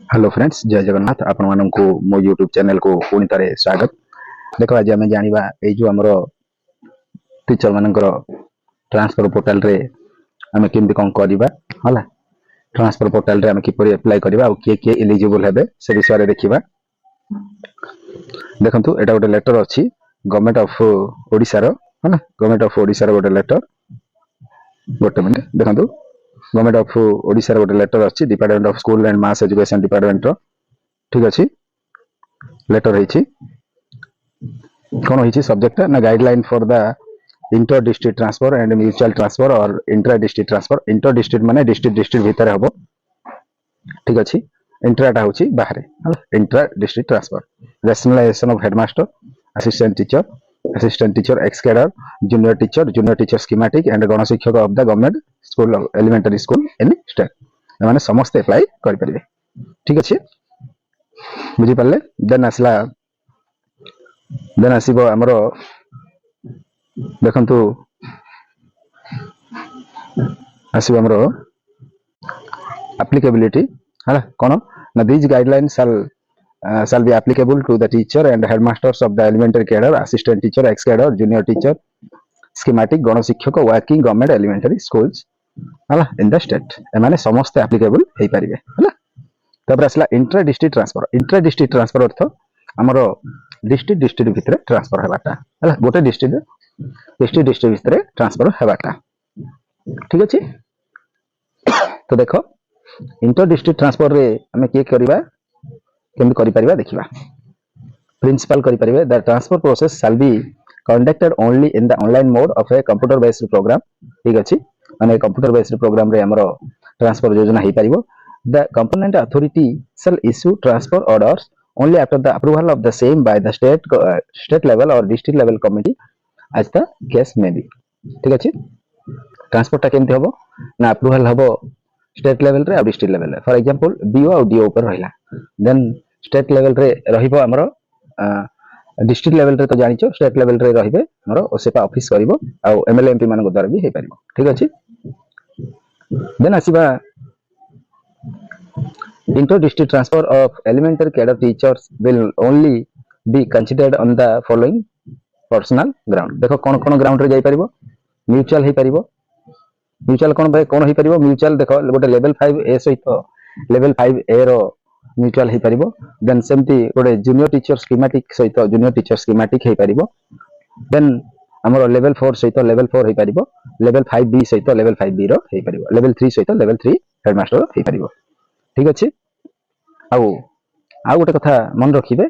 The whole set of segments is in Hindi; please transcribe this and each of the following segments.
हेलो फ्रेंड्स, जय जगन्नाथ। आपण माननकु मो यूट्यूब चैनल को पुणी तारे स्वागत। देखो आज आम जाना ये जो आमर टीचर मानकर ट्रांसफर पोर्टाल रे आम केमती कौन करवा है। ट्रांसफर पोर्टाल रे आम किपर अप्लाई करवा और किए किए एलिजिबल हेबे से विषय देखा। देखंतु एटा गोटे लेटर अच्छी गवर्नमेंट ऑफ ओडिशा रो है। गवर्नमेंट ऑफ ओडिशा रो गोटे लेटर गोटे मिनट देखंतु गवर्नमेंट ऑफ ओडिशा रो गोटे लेटर अच्छी department of school and mass education department रो ठीक अच्छी लेटर है कौन होइछि सब्जेक्ट ना guideline for the inter district transfer and mutual transfer और inter district transfer. Inter district माने डिस्ट्रिक्ट डिस्ट्रिक्ट भितर हबो ठीक अछि। इंट्राटा होछि बाहर intra district transfer. Rationalisation of headmaster assistant teacher ex cadre junior teacher schematic and गणशिक्षक of the government school elementary school in state माने समस्त अप्लाई कर परिबे ठीक अछि। बुझी पाले देन आसीबो हमरो देखंतु आसीबो हमरो एप्लीकेबिलिटी है कौन ना these guidelines shall be applicable to the teacher and headmasters of the elementary cadre, assistant teacher, ex cadre, junior teacher, schematic, गणशिक्षक वर्किंग गवर्नमेंट एलिमेंटरी स्कूल्स है इन द स्टेट एमाने समस्त एप्लीकेबल हो पारे है। तब आसला intra district transfer. Intra district transfer अर्थ आमर डिस्ट्रिक्ट डिस्ट्रिक्ट भितर ट्रांसफर होगाटा है। गोटे डिस्ट्रिक्ट भितर ट्रांसफर होगाटा ठीक अच्छे। तो देख इंटर डिस्ट्रिक्ट ट्रांसफर रे आम किए करवा केमती करि परिबा देखिबा। प्रिंसिपल करि परिबे the transfer process shall be conducted only in the online mode of a computer based program ठीक अच्छे। माने कंप्यूटर बेस्ड प्रोग्राम रे हमरो ट्रांसफर योजना हो पारिबो। The component authority shall issue transfer orders only after the approval of the same by the state level or district level committee as the case may be ठीक अच्छे। ट्रांसफर टा केमती हबो ना अप्रूवल हबो स्टेट लेवल रे और डिस्ट्रिक्ट लेवल रे। फॉर एग्जांपल बीओ और डीओ ऊपर रहिला देन स्टेट लेवल रे रहिबो हमरो डिस्ट्रिक्ट लेवल रे तो जानिचो स्टेट लेवल रे रहिबे हमरो ओसेपा ऑफिस करिवो आ एमएलए एमपी मान द्वारा भी हे परिबो ठीक अच्छे। देन आसीबा inter district transfer of elementary cadre teachers will only be considered on the following personal ground। देखो कौन कौन ग्राउंड रे जाई परिबो म्यूचुअल हे परिबो। म्यूचुअल कौन भाई कौन हे परिबो म्यूचुअल देखो गोटे लेवल 5 ए सहित लेवल 5 ए रो म्यूचुअल हे परिबो। देन सेमती गोटे जूनियर टीचर स्कीमेटिक सहित जूनियर टीचर स्कीमेटिक हे परिबो। देन हमरो लेवल 4 सहित लेवल 4 हे परिबो। लेवल 5 बी सहित लेवल 5 बी रो हे परिबो। लेवल 3 सहित लेवल 3 हेडमास्टर हे परिबो ठीक अच्छे। आउ गोटे कथा मन रखिबे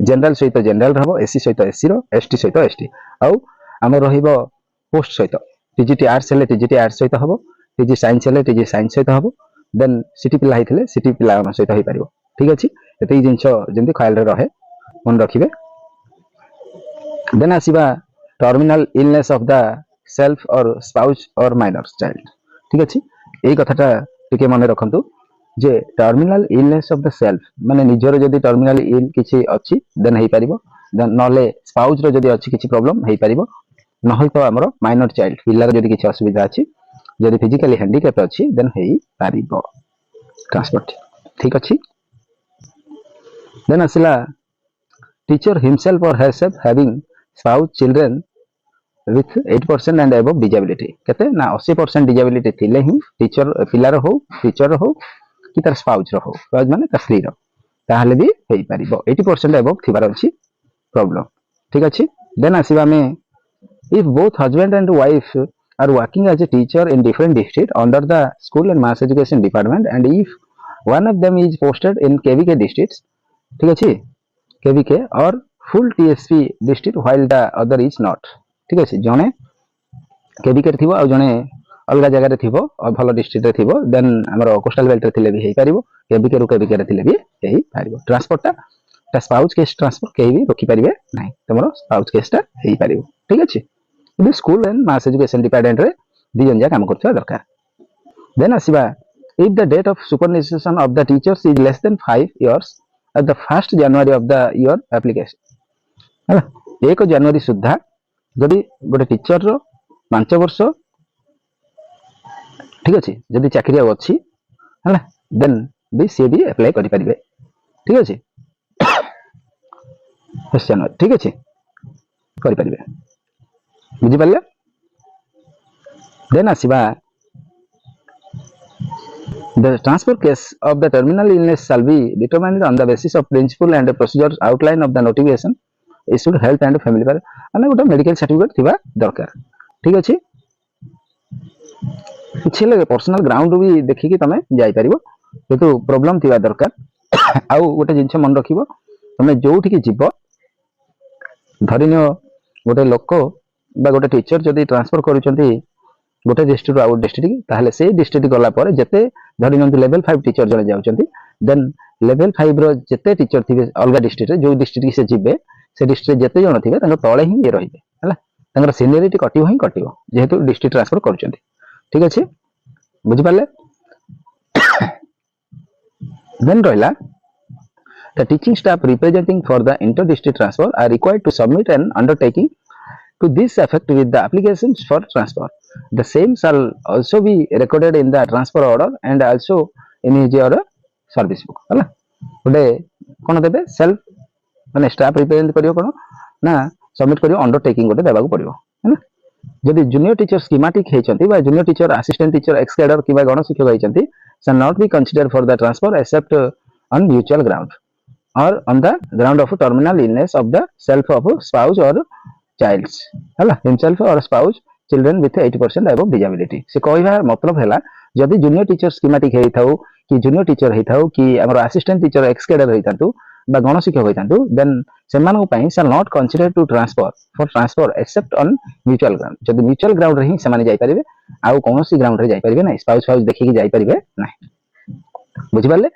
जनरल सहित जनरल रहबो एससी सहित एससी रो एसटी सहित एसटी आउ हमर रहिबो पोस्ट सहित टीजीटी आर्ट्स हेले टीजीटी आर्ट्स सहित हबो टीजी साइंस हेले टीजी साइंस सहित हबो देन सिटी पिला हिथिले सिटी पिला सहित होई परिबो ठीक अछि। एते जिंस जेंति ख्याल रे रहे मन रखिबे। देन आसीबा terminal illness of the self or spouse or minor child ठीक अछि। एई कथाटा टिके मन रखंतु जे terminal illness of the self माने निजर जदी टर्मिनल इल किछि अछि देन हेई परिबो देन नले स्पाउस रो जदी अछि किछि प्रॉब्लम हेई परिबो नहल तो हमरो माइनर चाइल्ड पिल्लार जदी किछि असुविधा अछि जदी फिजिकली हैंडिकैप अछि देन हेई परिबो ट्रांसफर ठीक अछि। देन असला टीचर हिमसेल्फ और herself having spouse children with 8% and above disability केते ना 80% डिसेबिलिटी थिले ही टीचर पिल्लार हो टीचर हो कि तार स्पाउस रो स्पाउस माने ता स्त्री रो ताहले भी हेई परिबो 80% अबव थिबार अछि प्रॉब्लम ठीक अछि। देन आसीबा May if both husband and wife are working as a teacher in different district under the school and mass education department and if one of them is posted in KVK district ठीक अछि केवीके और full TSP district while the other is not ठीक अछि। जने केवीके थिबो आ जने अलग जगह रे थिबो और भलो डिस्ट्रिक्ट रे थिबो देन हमरो कोस्टल बेल्ट रे थिले भी हेई परिबो केवीके रो केवीके रे थिले भी हेई परिबो। ट्रांसफर ता स्पाउस केस ट्रांसफर केही भी रोकी परिबे नाही तमरो स्पाउस केस ता हेई परिबो ठीक अछि। By school and mass education department रे दी जन जा काम करथवा दरकार। देन आसीबा if the date of supervision of the teachers is less than 5 years at the 1st January of the year application है 1 जनवरी सुद्धा जदि गोटे टीचर रो 5 वर्ष ठीक अच्छे जदि चाकरी अच्छी है देन भी सी भी अप्लाई करि परिबे ठीक अछि क्वेश्चन ठीक अछि करि परिबे बुझि पाले देन आसीबा the transfer case of the terminal illness shall be determined on the basis of principle and procedures outline of the notification issued health and family माने गोटे मेडिकल सर्टिफिकेट थिबा दरकार ठीक अछि किछि लगे पर्सनल ग्राउंड भी देखिकी तमे जाई परिबो किंतु प्रॉब्लम थिबा दरकार आउ गोटे जिंस मन रखिबो तमे जोठी की जीव धरिनियो गोटे लोक बा गोटे टीचर जदी ट्रांसफर करूचंती गोटे डिस्ट्रिक्ट आउट डिस्ट्रिक्ट ताहले से डिस्ट्रिक्ट गला पर जते धरिनियो लेवल 5 टीचर जने जाउचंती देन लेवल 5 रो जते टीचर थिबे अलगा डिस्ट्रिक्ट रे जो डिस्ट्रिक्ट से जिबे से डिस्ट्रिक्ट जते जण थिबे तांको तळे ही ये रहिबे हला तांकर सीनियरिटी कटिबो जेहेतु डिस्ट्रिक्ट ट्रांसफर करूचंती ठीक अछि बुझि पाले देन रहिला the teaching staff representing for the inter district transfer are required to submit an undertaking to this effect with the applications for transfer. The same shall also be recorded in the transfer order and also in your service book. हला गोटे कोन देबे सेल्फ माने स्टाफ रिप्रेजेंट करियो कोन ना सबमिट करियो अंडरटेकिंग गोटे देबाक पड़ियो हला जदि जूनियर टीचर स्कीमेटिक हेचंती बा junior teacher assistant teacher ex cadre किबा गण शिक्षक हेचंती shall not be considered for the transfer except on mutual ground or on the ground of terminal illness of the self of spouse or childs हला himself or spouse children with 80% above disability से कहवा मतलब हैला जदि जूनियर टीचर स्कीमेटिक हेई थाउ कि जूनियर टीचर हेई थाउ कि हमर असिस्टेंट टीचर एक्स कैडर हेई थांतु बा गण शिक्षक हेई थांतु देन सेमानक पई shall not consider to transfer except on mutual ground जदि म्यूचुअल ग्राउंड रे ही सेमाने जाई परिबे आउ कोनोसी ग्राउंड रे जाई परिबे नै स्पाउस देखि कि जाई परिबे नै बुझि पाले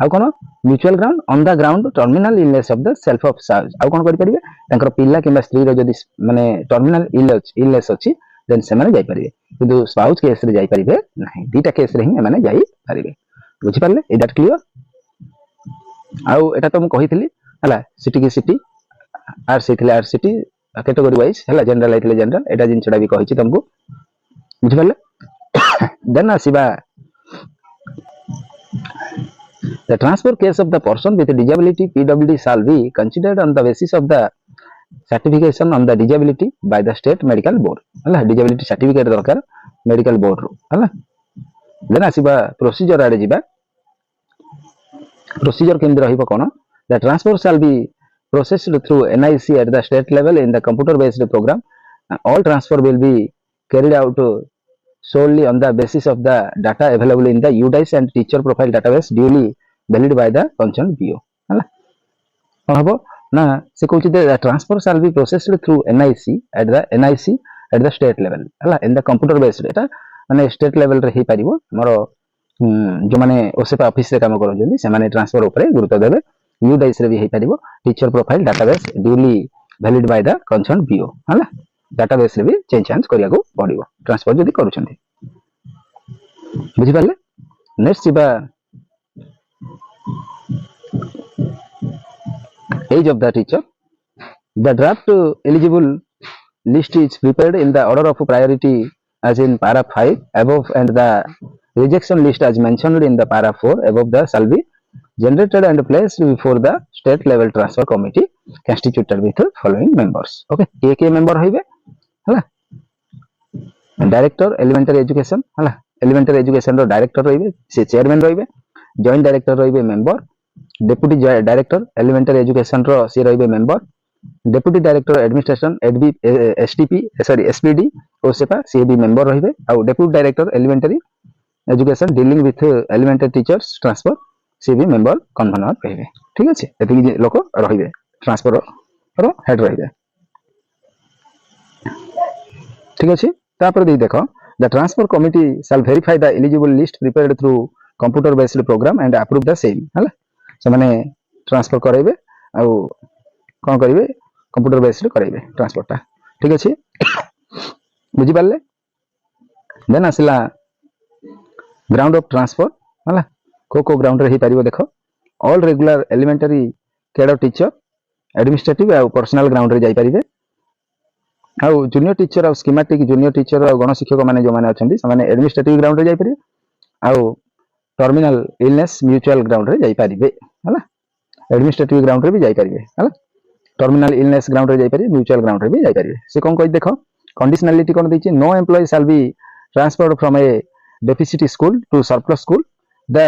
आउ कोन mutual ground on the ground terminal illness of the self of spouse आउ कोन करि परिबे तांकर पिल्ला किबा स्त्री रो जदि माने टर्मिनल इलनेस अछि देन सेमाने जाई परिबे किंतु स्पाउस केस रे जाई परिबे नै दीटा केस रे ही माने जाई परिबे बुझि पाले इज दैट क्लियर आउ एटा तो म कहितली हला सिटी के सिटी आर सिथिले आर सिटी कैटेगरी वाइज हला जनरल आइतले जनरल एटा जिन छडा भी कहिछि तुमको बुझि पाले देन आसीबा the transfer case of the person with disability PWD shall be considered on the basis of the certification on the disability by the state medical board हला disability certificate दरकार medical board रो हला देन आसीबा प्रोसीजर आडे जिबा प्रोसीजर केंद्र रहिबो कोन the transfer shall be processed through NIC at the state level in the computer based program all transfer will be carried out solely on the basis of the data available in the UDICE and teacher profile database duly valid by the concerned BO हला कोन हबो ना से कहउछि the transfer shall be processed through NIC at the state level हला in the computer based एटा माने स्टेट लेवल रे ही परिबो हमरो जो माने ओसेपा ऑफिस रे काम करो जल्दी से माने ट्रांसफर ऊपर गुरुत्व देबे UDICE रे भी ही परिबो teacher profile database duly valid by the concern BO हला डाटाबेस रे भी चेंज करिया को पड़िबो ट्रांसफर जदी करूछंती बुझि पाले नेक्स्ट जिबा age of the teacher the draft eligible list is prepared in the order of priority as in para 5 above and the rejection list as mentioned in the para 4 above the shall be generated and placed before the state level transfer committee constituted with the following members okay ke member hoibe hala director elementary education हला एलिमेंटरी एजुकेशन रो डायरेक्टर रहिबे से चेयरमैन रहिबे जॉइंट डायरेक्टर रहिबे member deputy director elementary education रो से रहिबे member deputy director administration STP sorry SPD OSEPA से भी मेंबर रहिबे आ deputy director elementary education dealing with elementary teachers transfer से भी मेंबर कन्वेनर रहिबे ठीक अछि एति लोक रहिबे ट्रांसफर रो हेड रहिबे ठीक अछि तापर दे देखो the transfer committee shall verify the eligible list prepared through computer based program and approve the same हला से माने ट्रांसफर करैबे आ कोन करिवे कंप्यूटर बेस्ड करैबे ट्रांसफर ता ठीक अछि बुझि पाले देन आसला ग्राउंड ऑफ ट्रांसफर हला को ग्राउंड रे ही पारिबो देखो all regular elementary cadre teacher administrative आ पर्सनल ग्राउंड रे जाई पारिबे आ जूनियर टीचर आ स्कीमेटिक जूनियर टीचर आ गण शिक्षक माने जो माने अछंती से माने एडमिनिस्ट्रेटिव ग्राउंड रे जाई पारिबे आ टर्मिनाल इलनेस म्यूचुअल ग्राउंड रे जाई परिबे हला एडमिनिस्ट्रेटिव ग्राउंड रे भी जाई परिबे हला टर्मिनाल इलनेस ग्राउंड रे जाई परिबे म्यूचुअल ग्राउंड रे भी जाई परिबे से कोन कहि देखो कंडीशनलिटी कोन दैछि no employ shall be transferred from a deficit school to surplus school the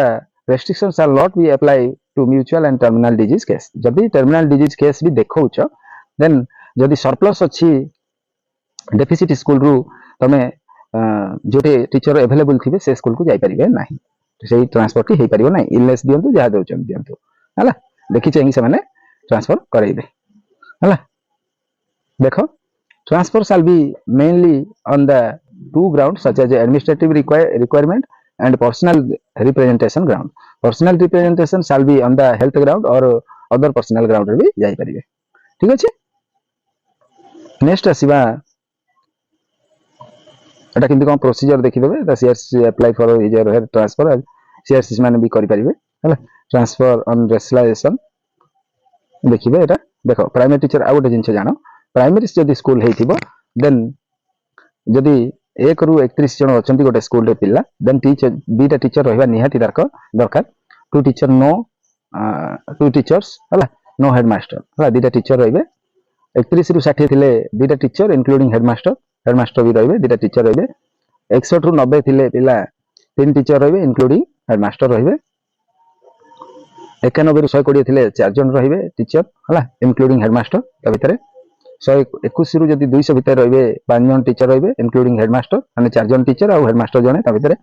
restriction shall not be apply to mutual and terminal disease case जदि टर्मिनल डिजीज केस भी देखौछ देन जदि सरप्लस अछि डेफिसिट स्कूल रु तमे जोटे टीचर अवेलेबल थिबे से स्कूल को जाई परिबे नाही से ट्रांसफर टी हे परिबो नाही इलनेस दियंतु जा दोचन दियंतु हला देखि चाहिए से माने ट्रांसफर करैबे हला देखो transfer shall be mainly on the two ground such as administrative requirement and personal representation ground personal representation shall be on the health ground or other personal ground रे भी जाई परिबे ठीक अछि नेक्स्ट आसीबा एटा किंतु कोन प्रोसीजर देखि देबे the CRC apply for user here transfer CRC माने भी करि परिबे हला ट्रांसफर ऑन रेशनलाइजेशन देखिबे एटा देखो प्राइमरी टीचर आउट जिंस जानो प्राइमरी जदी स्कूल हेतिबो देन जदी 1 रु 31 जन अछंती गोटे स्कूल रे पिल्ला देन टीचर बीटा टीचर रहबा निहाती दरकार two teacher no two teachers हला नो हेडमास्टर हला बीटा टीचर रहबे 31 रु 60 थिले बीटा टीचर इंक्लूडिंग हेडमास्टर भी रहबे बीटा टीचर रहबे 61 रु 90 थिले पिल्ला 3 टीचर रहबे इंक्लूडिंग हेडमास्टर रहबे 91 रु 120 थिले 4 जन रहबे टीचर हला इंक्लूडिंग हेडमास्टर या भितरे 121 रु जदी 200 भितर रहबे 5 जन टीचर रहबे इंक्लूडिंग हेडमास्टर माने 4 जन टीचर और हेडमास्टर जने ता भितर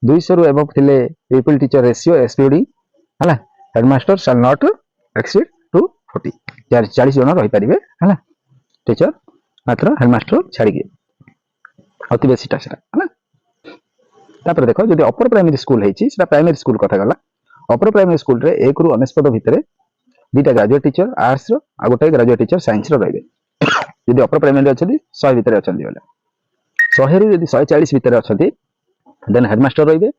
200 रु एबव थिले पीपल टीचर रेशियो एसपीडी हला headmaster shall not exceed two 40 40 जन रहि परिबे हला टीचर मात्र हेडमास्टर छाडी के अति बेसी टासरा हला तापर देखो जदी अपर प्राइमरी स्कूल हेची सेटा प्राइमरी स्कूल कथा गला अपर प्राइमरी स्कूल रे 1 रु 19 भितर दुटा ग्रेजुएट टीचर आर्ट्स रो आ गोटे ग्रेजुएट टीचर साइंस रो रहबे यदि अपर प्राइमरी अच्छी 100 भितर अच्छा 100 रु यदि 140 भितर अच्छा देन हेडमास्टर रहिबे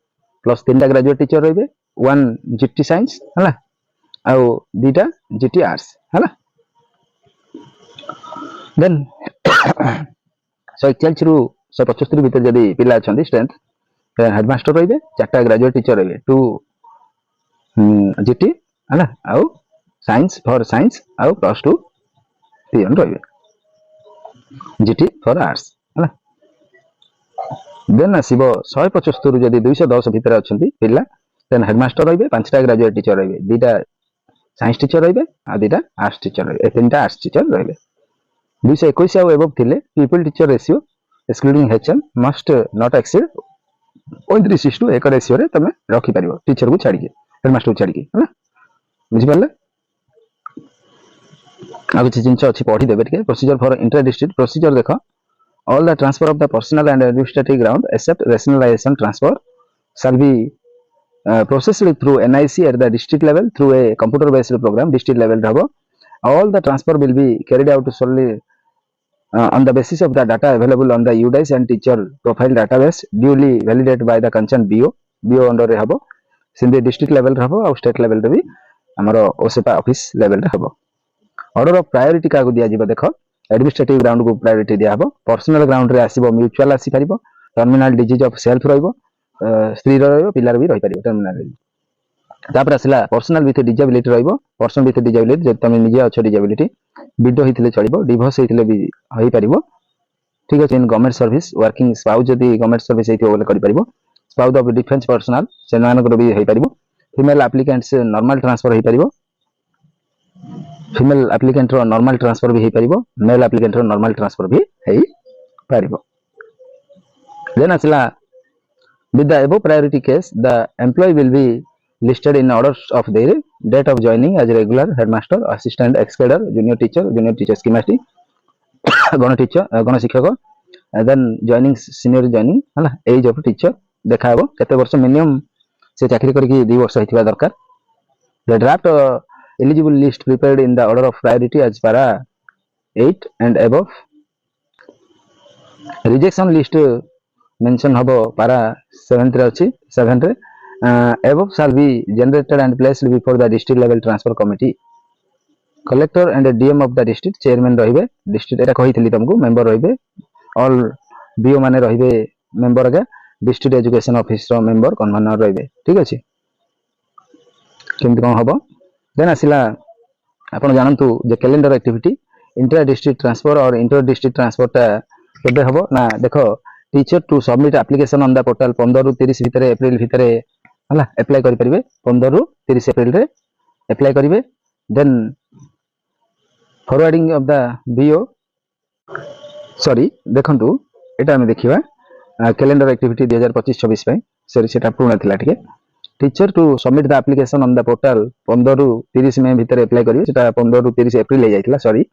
प्लस 3टा ग्रेजुएट टीचर रहिबे 1 जीटी साइंस हला आउ 2टा जीटी आर्ट्स हला देन 141 रु 175 भितर यदि पिला अच्छा स्ट्रेंथ देन हेडमास्टर रहिबे 4टा ग्रेजुएट टीचर रहिबे 2 जीटी हला आउ साइंस फॉर साइंस आउ प्लस 2 3 रहिबे जीटी फॉर आर्ट्स हला देन आसीबो 175 रु जदी 210 भितर अछंती पिल्ला देन हेडमास्टर रहिबे 5टा ग्रेजुएट टीचर रहिबे 2टा साइंस टीचर रहिबे आ 2टा आर्ट्स टीचर रहिबे 3टा आर्ट्स टीचर रहिबे 221 आ एबव थिले people teacher ratio excluding HM must not exceed 0.36 1 ratio रे तमे रखि परिबो टीचर को छाडी के हेडमास्टर को छाडी के हला बुझि परले आगे जिंस अच्छी पढ़ी देबे ठीक है procedure for inter district procedure देखो all the transfer of the personal and administrative ground except rationalisation transfer shall be processed through NIC at the district level through a computer based program district level rabo all the transfer will be carried out solely on the basis of the data available on the UDIS and teacher profile database duly validated by the concerned BO under रे हबो सिंधे डिस्ट्रिक्ट लेवल रे हबो और स्टेट लेवल रे भी हमरो ओसेपा ऑफिस लेवल रे हबो ऑर्डर ऑफ प्रायोरिटी का दिया जिवो देखो एडमिनिस्ट्रेटिव ग्राउंड को प्रायोरिटी दिया हबो पर्सनल ग्राउंड रे आसीबो म्यूचुअल आसी परिबो टर्मिनल डिजीज ऑफ सेल्फ रहइबो स्त्री रहइबो पिलार भी रहि परिबो टर्मिनल तापर आसला पर्सनल विथ डिजेबिलिटी रहइबो पर्सन विथ डिजेबिलिटी जे तमे निजे अछ डिजेबिलिटी विडो हिथिले चलिबो डिवोर्स हिथिले भी होई परिबो ठीक अछि in government service working spouse जदी गवर्नमेंट सर्विस हेतियो बोले करि परिबो स्पाउस ऑफ डिफेंस पर्सनल सेनान को भी होई परिबो फीमेल एप्लीकेंट्स नॉर्मल ट्रांसफर होई परिबो फीमेल एप्लीकेंट रो नॉर्मल ट्रांसफर भी होई परिबो मेल एप्लीकेंट रो नॉर्मल ट्रांसफर भी होई परिबो देन असला with the above priority case the employee will be listed in order of their date of joining as regular headmaster assistant ex-cadre junior teacher schematic गण शिक्षक then joining senior joining हला age of teacher देखा हबो केते वर्ष मिनिमम से चाकरी करके 2 वर्ष हितबा दरकार the draft eligible list prepared in the order of priority as para 8 and above rejection list mention habo para 7th रे अछि 7 रे above shall be generated and placed before the district level transfer committee collector and DM of the district chairman रहिबे district एटा कहितली तुमको member रहिबे all BO माने रहिबे member के district education office रो member convener रहिबे ठीक अछि केमती कौन हम देन आसला आपण जानतु जे calendar activity inter district transfer और इंटर डिस्ट्रिक्ट ट्रांसफर टा केबे हबो ना देखो teacher to submit application on the portal 15 रु 30 भितर एप्रिल भितर हला अप्लाई करि परिबे 15 रु 30 एप्रिल रे अप्लाई करिवे then forwarding of the BO sorry देखंतु एटा हम देखिबा कैलेंडर एक्टिविटी 2025-26 पे सॉरी सेटा पुराना थिला ठीक teacher to submit the application on the portal 15 रु 30 मे भितर अप्लाई करिवे सेटा 15 रु 30 एप्रिल ले जाइतिला sorry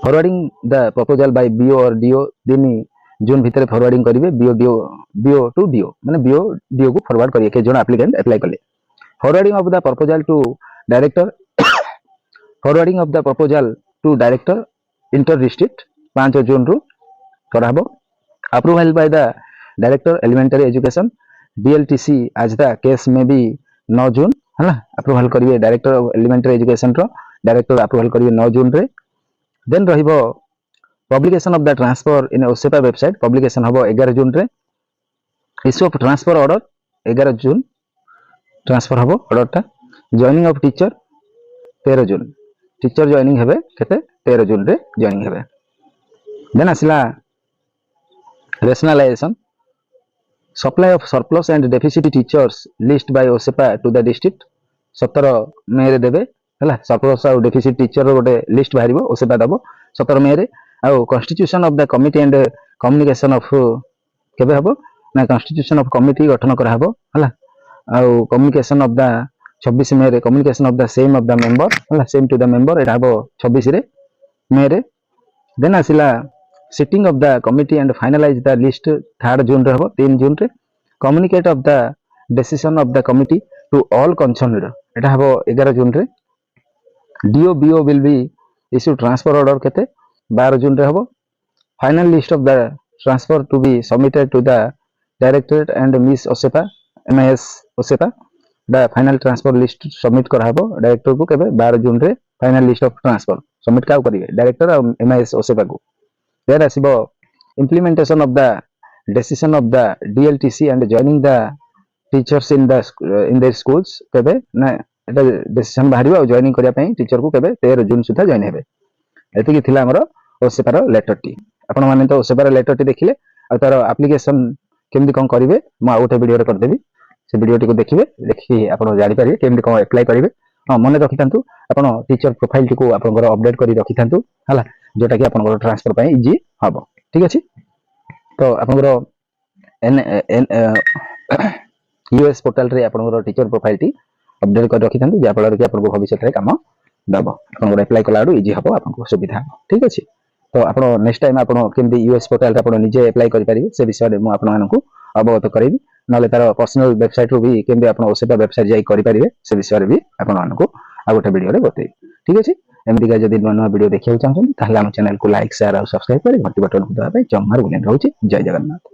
forwarding the proposal by BO और डीओ दिन जून भितर फॉरवर्डिंग करिवे बीओ टू डीओ माने बीओ को फॉरवर्ड करिए के जण एप्लिकेंट अप्लाई करले forwarding of the proposal to director forwarding of the proposal to director inter district 5 June रु कराबो approval by the director elementary education DLTC as the case में भी 9 जून हला अप्रूवल करिवे डायरेक्टर ऑफ एलिमेंटरी एजुकेशन रो डायरेक्टर अप्रूवल करिवे 9 जून रे देन रहिबो publication of the transfer in OSEPA website publication हबो 11 जून रे issue of transfer order 11 June transfer हबो ऑर्डर टा joining of teacher 13 June teacher joining हेबे केते 13 जून रे जॉइनिंग हेबे देन आसला rationalization supply of surplus and deficit teachers list by OSEPA to the district 17 मे रे देबे हला surplus और deficit teacher रो गोटे लिस्ट बाहरिबो OSEPA दबो 17 मे रे आ constitution of the committee and communication of केबे हबो ना constitution of committee गठन करा हबो हला आ communication of the 26 मे रे communication of the same of the member हला same to the member एटा हबो 26 रे मे रे then आसिला sitting of the committee and finalize the list 3rd June रे हबो 3 जून रे communicate of the decision of the committee to all concerned एटा हबो 11 जून रे DO will be issue transfer order केते 12 जून रे हबो final list of the transfer to be submitted to the directorate and Miss OSEPA MIS OSEPA the final transfer list submit करा हबो डायरेक्टर को केबे 12 जून रे final list of transfer submit का करिवे डायरेक्टर और MIS OSEPA को then asibo implementation of the decision of the DLTC and joining the teachers in their schools kebe na eta decision bahariba और joining करिया पई टीचर को केबे 13 जून सुधा जॉइन हेबे एति कि थिला हमरो ओसेपा रो लेटर टी आपण माने तो ओसेपा रो लेटर टी देखिले आ तार एप्लीकेशन केमदी कोन करिवे म आउटे वीडियो रे कर देबी से वीडियो टी को देखिबे देखि आपण जानि परिबे केमदी कोन अप्लाई करिवे हां मने रखितांतु आपण टीचर प्रोफाइल टी को आपण अपडेट करी रखितांतु हला जोटा कि आपण ट्रांसफर पई इजी हबो ठीक अछि तो आपण यूएस पोर्टल रे आपण टीचर प्रोफाइल टी अपडेट कर रखितांतु जा फल कि आपण भविष्य रे काम दबो आपण अप्लाई कलाडू इजी हबो आपण सुविधा ठीक अछि तो आपण नेक्स्ट टाइम आपण केमदी यूएस पोर्टल रे आपण निजे अप्लाई करि परिबे से विषय रे मु आपण मानकु अवगत करैबी नले तार पर्सनल वेबसाइट रो भी केमदी आपण ओसेपा वेबसाइट जाई करि परिबे से विषय रे भी आपण मानकु आ गोटे वीडियो रे बतै ठीक अछि एमडी का जदि नवा वीडियो देखियो चाहछन ताहले हम चैनल को लाइक शेयर और सब्सक्राइब करि घंटी बटन को दबाइ जम्मार गुलेन रहउची जय जगन्नाथ।